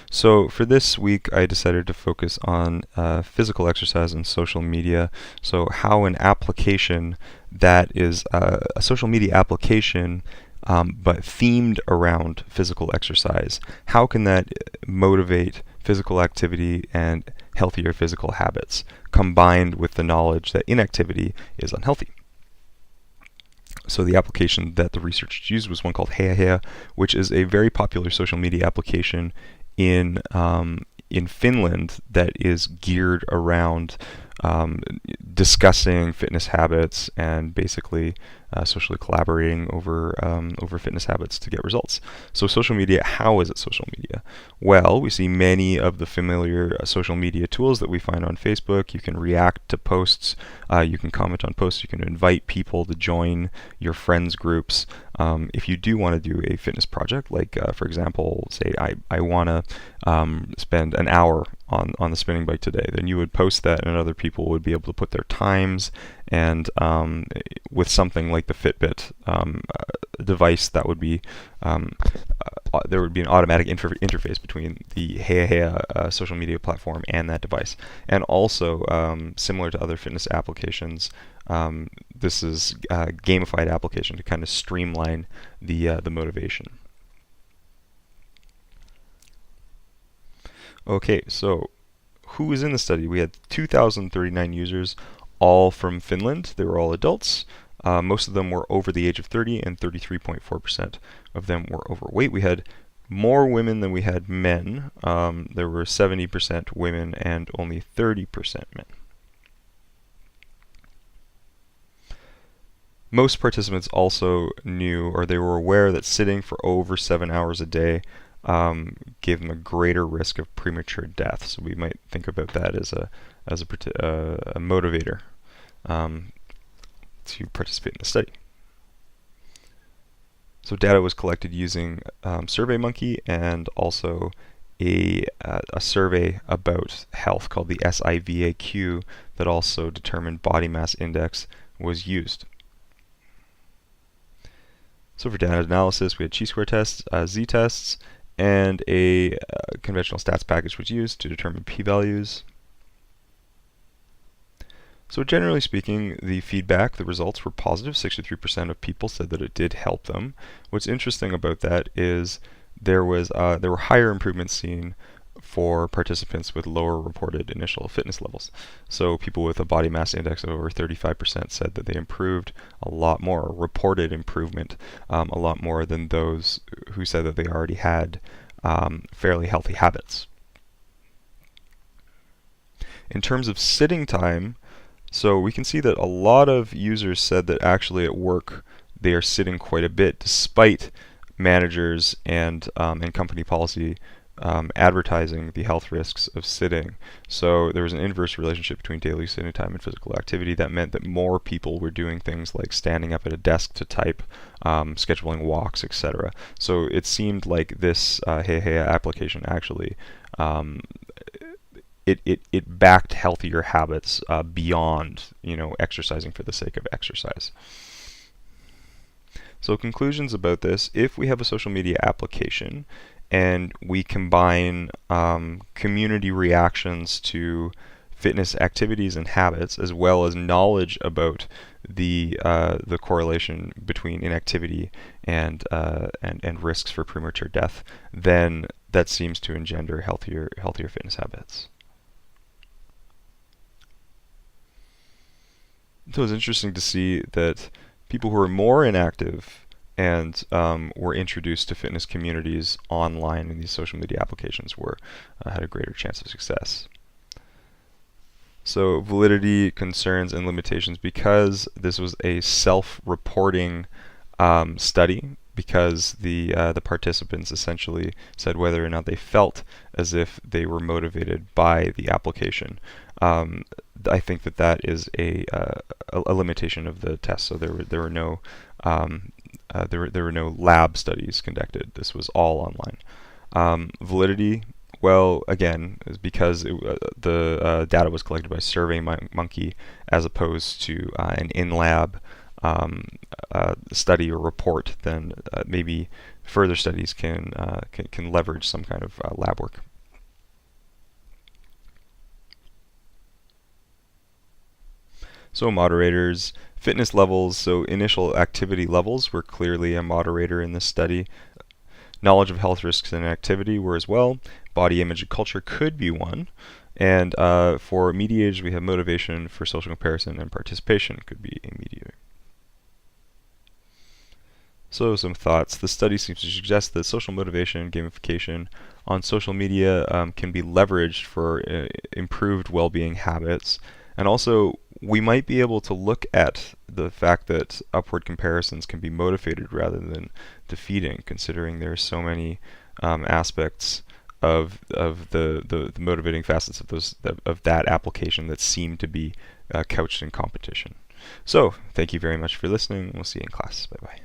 So for this week, I decided to focus on physical exercise and social media. So how an application that is a social media application, but themed around physical exercise, how can that motivate physical activity and healthier physical habits, combined with the knowledge that inactivity is unhealthy? So the application that the researchers used was one called Heya Heya, which is a very popular social media application in Finland that is geared around um, discussing fitness habits and basically socially collaborating over fitness habits to get results. So social media, how is it social media? Well, we see many of the familiar social media tools that we find on Facebook. You can react to posts, you can comment on posts, you can invite people to join your friends groups. If you do want to do a fitness project, like for example, say I want to spend an hour on the spinning bike today, then you would post that and other people would be able to put their times, and with something like the Fitbit device, that would be there would be an automatic interface between the Heya Heya social media platform and that device. And also, similar to other fitness applications, this is a gamified application to kind of streamline the motivation. Okay, so who was in the study? We had 2,039 users, all from Finland. They were all adults. Most of them were over the age of 30, and 33.4% of them were overweight. We had more women than we had men. There were 70% women and only 30% men. Most participants also knew, or they were aware, that sitting for over 7 hours a day gave them a greater risk of premature death. So we might think about that as a motivator to participate in the study. So data was collected using SurveyMonkey and also a survey about health called the SIVAQ that also determined body mass index was used. So for data analysis, we had chi-square tests, z-tests, and a conventional stats package was used to determine p-values. So generally speaking, the feedback, the results were positive. 63% of people said that it did help them. What's interesting about that is there were higher improvements seen for participants with lower reported initial fitness levels. So people with a body mass index of over 35% said that they improved a lot more, reported improvement a lot more than those who said that they already had fairly healthy habits. In terms of sitting time, so we can see that a lot of users said that actually at work they are sitting quite a bit, despite managers and company policy advertising the health risks of sitting. So there was an inverse relationship between daily sitting time and physical activity. That meant that more people were doing things like standing up at a desk to type, scheduling walks, etc. So it seemed like this Heya Heya application actually it backed healthier habits beyond exercising for the sake of exercise. So conclusions about this: if we have a social media application and we combine community reactions to fitness activities and habits, as well as knowledge about the correlation between inactivity and risks for premature death, then that seems to engender healthier fitness habits. So it's interesting to see that people who are more inactive and were introduced to fitness communities online in these social media applications had a greater chance of success. So validity, concerns, and limitations: because this was a self-reporting study, because the participants essentially said whether or not they felt as if they were motivated by the application. I think that is a limitation of the test. So there were no lab studies conducted. This was all online. Validity, well, again, is because the data was collected by SurveyMonkey as opposed to an in-lab study or report. Then maybe further studies can leverage some kind of lab work. So moderators, fitness levels, so initial activity levels were clearly a moderator in this study. Knowledge of health risks and activity were as well. Body image and culture could be one. And for mediators, we have motivation for social comparison, and participation could be a mediator. So some thoughts. The study seems to suggest that social motivation and gamification on social media can be leveraged for improved well-being habits. And also, we might be able to look at the fact that upward comparisons can be motivated rather than defeating, considering there are so many aspects of the motivating facets of that application that seem to be couched in competition. So, thank you very much for listening. We'll see you in class. Bye-bye.